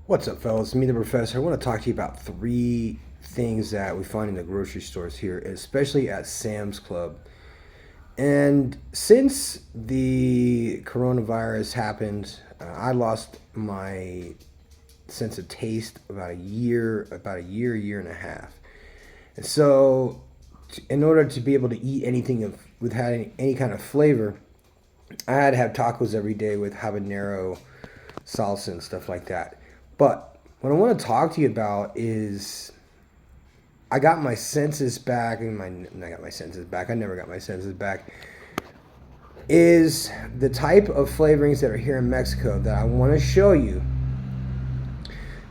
What's up, fellas? Me, the professor. I want to talk to you about three things that we find in the grocery stores here, especially at Sam's Club. And since the coronavirus happened, I lost my sense of taste year and a half. And so, in order to be able to eat anything with having any kind of flavor, I had to have tacos every day with habanero salsa and stuff like that. But what I want to talk to you about is I got my senses back, I got my senses back. I never got my senses back. Is the type of flavorings that are here in Mexico that I want to show you.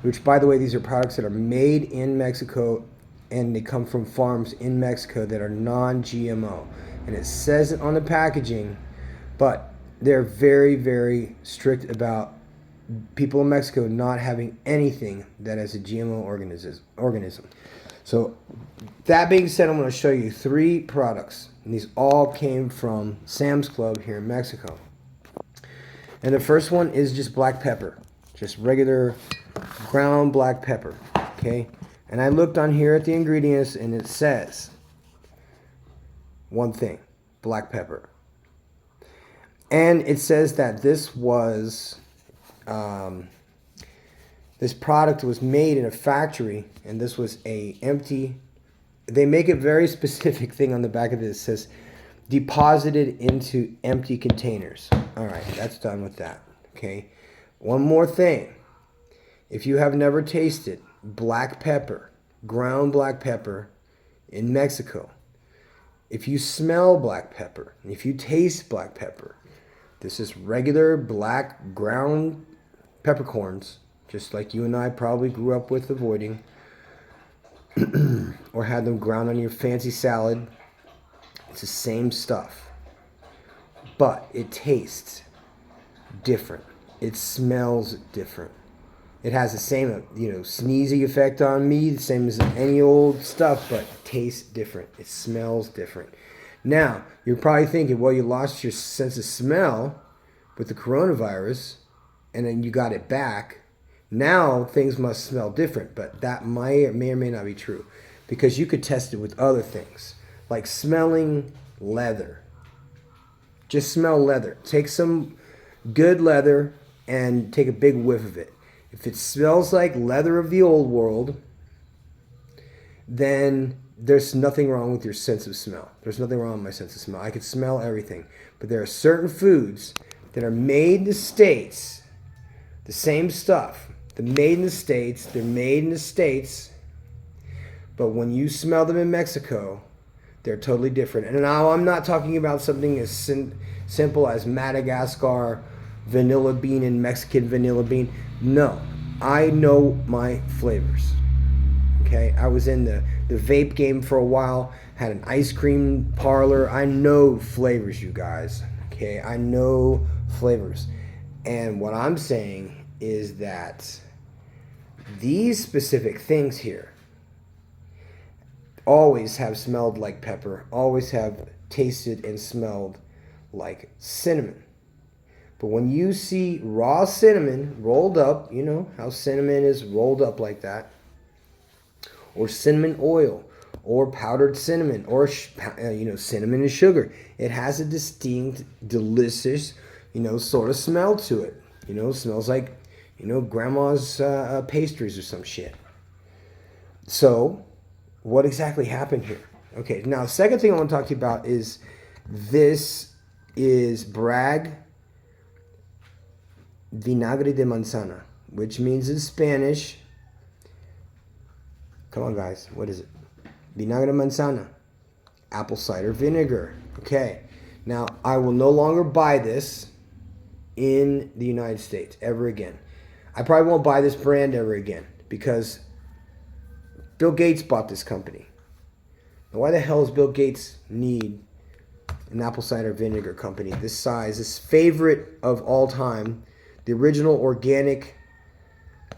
Which, by the way, these are products that are made in Mexico and they come from farms in Mexico that are non-GMO. And it says it on the packaging, but they're very, very strict about people in Mexico not having anything that is a GMO organism. So that being said, I'm going to show you three products, and these all came from Sam's Club here in Mexico. And the first one is just black pepper, just regular ground black pepper. Okay, and I looked on here at the ingredients, and it says one thing: black pepper. And it says that this product was made in a factory, and this was a empty. They make a very specific thing on the back of this. It says deposited into empty containers. All right, that's done with that. Okay, one more thing. If you have never tasted black pepper, ground black pepper in Mexico, if you smell black pepper, if you taste black pepper, this is regular black ground peppercorns, just like you and I probably grew up with avoiding, or had them ground on your fancy salad. It's the same stuff, but it tastes different. It smells different. It has the same, sneezy effect on me, the same as any old stuff, but it tastes different. It smells different. Now, you're probably thinking, well, you lost your sense of smell with the coronavirus, and then you got it back. Now, things must smell different, but that may or may not be true, because you could test it with other things, like smelling leather. Just smell leather. Take some good leather and take a big whiff of it. If it smells like leather of the old world, then there's nothing wrong with your sense of smell. There's nothing wrong with my sense of smell. I can smell everything. But there are certain foods that are made in the States, the same stuff. They're made in the States. They're made in the States. But when you smell them in Mexico, they're totally different. And now I'm not talking about something as simple as Madagascar vanilla bean and Mexican vanilla bean. No, I know my flavors. Okay, I was in the vape game for a while, had an ice cream parlor. I know flavors, you guys. Okay, I know flavors. And what I'm saying is that these specific things here always have smelled like pepper, always have tasted and smelled like cinnamon. But when you see raw cinnamon rolled up, you know how cinnamon is rolled up like that, or cinnamon oil, or powdered cinnamon, or cinnamon and sugar, it has a distinct, delicious, sort of smell to it. Smells like, grandma's pastries or some shit. So, what exactly happened here? Okay, now the second thing I want to talk to you about is this is Bragg vinagre de manzana, which means in Spanish, come on guys, what is it? Vinagre de manzana, apple cider vinegar. Okay, now I will no longer buy this in the United States ever again. I probably won't buy this brand ever again because Bill Gates bought this company. Now, why the hell does Bill Gates need an apple cider vinegar company this size, this favorite of all time, the original organic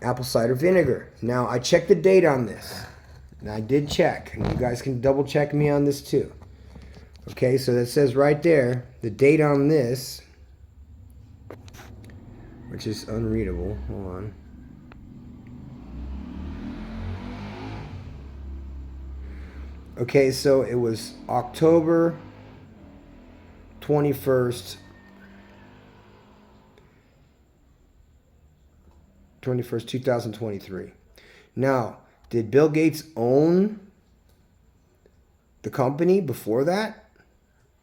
apple cider vinegar? Now, I checked the date on this. And I did check. And you guys can double check me on this too. Okay, so that says right there, the date on this, which is unreadable. Hold on. Okay, so it was October 21st, 2023. Now, did Bill Gates own the company before that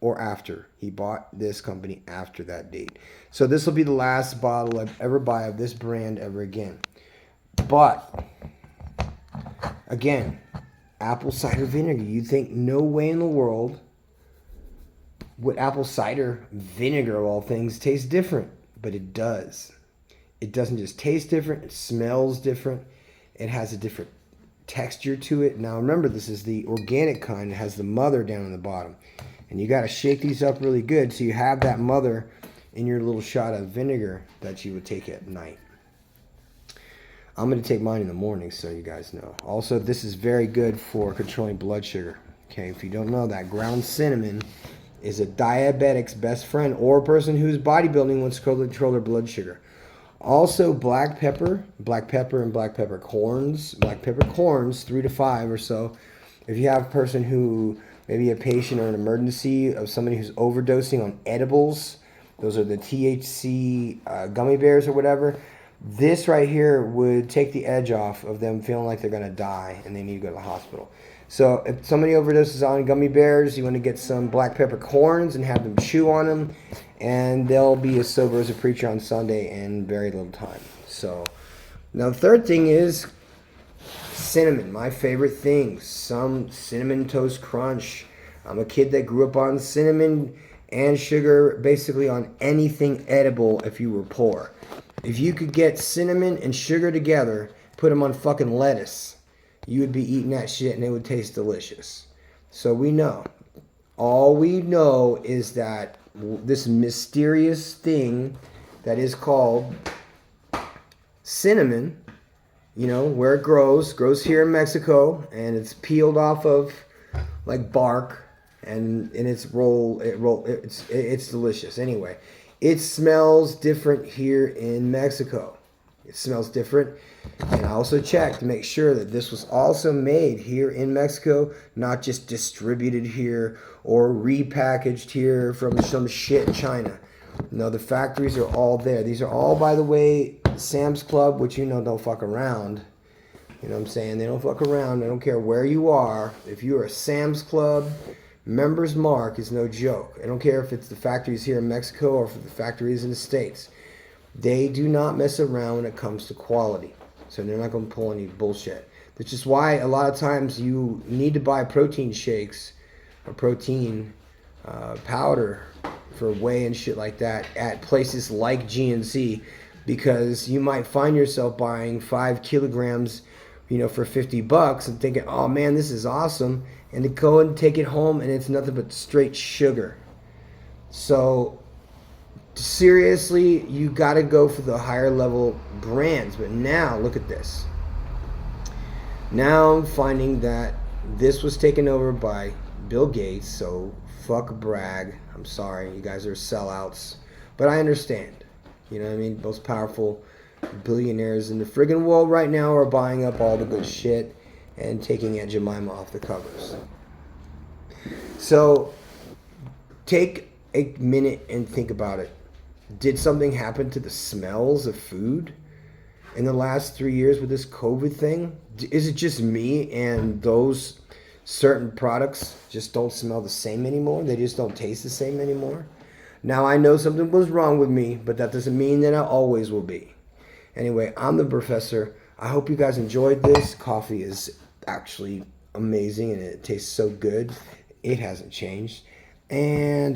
or after? He bought this company after that date. So this will be the last bottle I ever buy of this brand ever again. But again, apple cider vinegar. You think no way in the world would apple cider vinegar of all things taste different, but it does. It doesn't just taste different, it smells different. It has a different texture to it. Now remember, this is the organic kind. It has the mother down on the bottom. And you got to shake these up really good so you have that mother in your little shot of vinegar that you would take at night. I'm going to take mine in the morning so you guys know. Also, this is very good for controlling blood sugar. Okay, if you don't know that, ground cinnamon is a diabetic's best friend, or a person who's bodybuilding wants to control their blood sugar. Also, black pepper and black pepper corns. Black pepper corns, 3 to 5 or so. If you have a person who, maybe a patient or an emergency of somebody who's overdosing on edibles, those are the THC gummy bears or whatever, this right here would take the edge off of them feeling like they're going to die and they need to go to the hospital. So if somebody overdoses on gummy bears, you want to get some black pepper corns and have them chew on them, and they'll be as sober as a preacher on Sunday in very little time. So now the third thing is cinnamon, my favorite thing. Some Cinnamon Toast Crunch. I'm a kid that grew up on cinnamon and sugar, basically on anything edible if you were poor. If you could get cinnamon and sugar together, put them on fucking lettuce, you would be eating that shit and it would taste delicious. So we know. All we know is that this mysterious thing that is called cinnamon, you know, where it grows here in Mexico, and it's peeled off of like bark, and it's delicious. Anyway, it smells different here in Mexico. It smells different. And I also checked to make sure that this was also made here in Mexico, not just distributed here or repackaged here from some shit in China. No, the factories are all there. These are all, by the way, Sam's Club, which you know don't fuck around. You know what I'm saying? They don't fuck around. They don't care where you are. If you are a Sam's Club, members mark is no joke. I don't care if it's the factories here in Mexico or if the factories in the States. They do not mess around when it comes to quality. So they're not going to pull any bullshit. Which is why a lot of times you need to buy protein shakes or protein powder for whey and shit like that at places like GNC, because you might find yourself buying 5 kilograms, you know, for $50 and thinking, oh man, this is awesome, and to go and take it home and it's nothing but straight sugar. So seriously, you got to go for the higher level brands. But now look at this. Now I'm finding that this was taken over by Bill Gates. So fuck brag. I'm sorry, you guys are sellouts, but I understand. You know what I mean? Most powerful billionaires in the friggin' world right now are buying up all the good shit and taking Aunt Jemima off the covers. So take a minute and think about it. Did something happen to the smells of food in the last 3 years with this COVID thing? Is it just me and those certain products just don't smell the same anymore? They just don't taste the same anymore? Now I know something was wrong with me, but that doesn't mean that I always will be. Anyway, I'm the professor. I hope you guys enjoyed this. Coffee is actually amazing and it tastes so good. It hasn't changed. And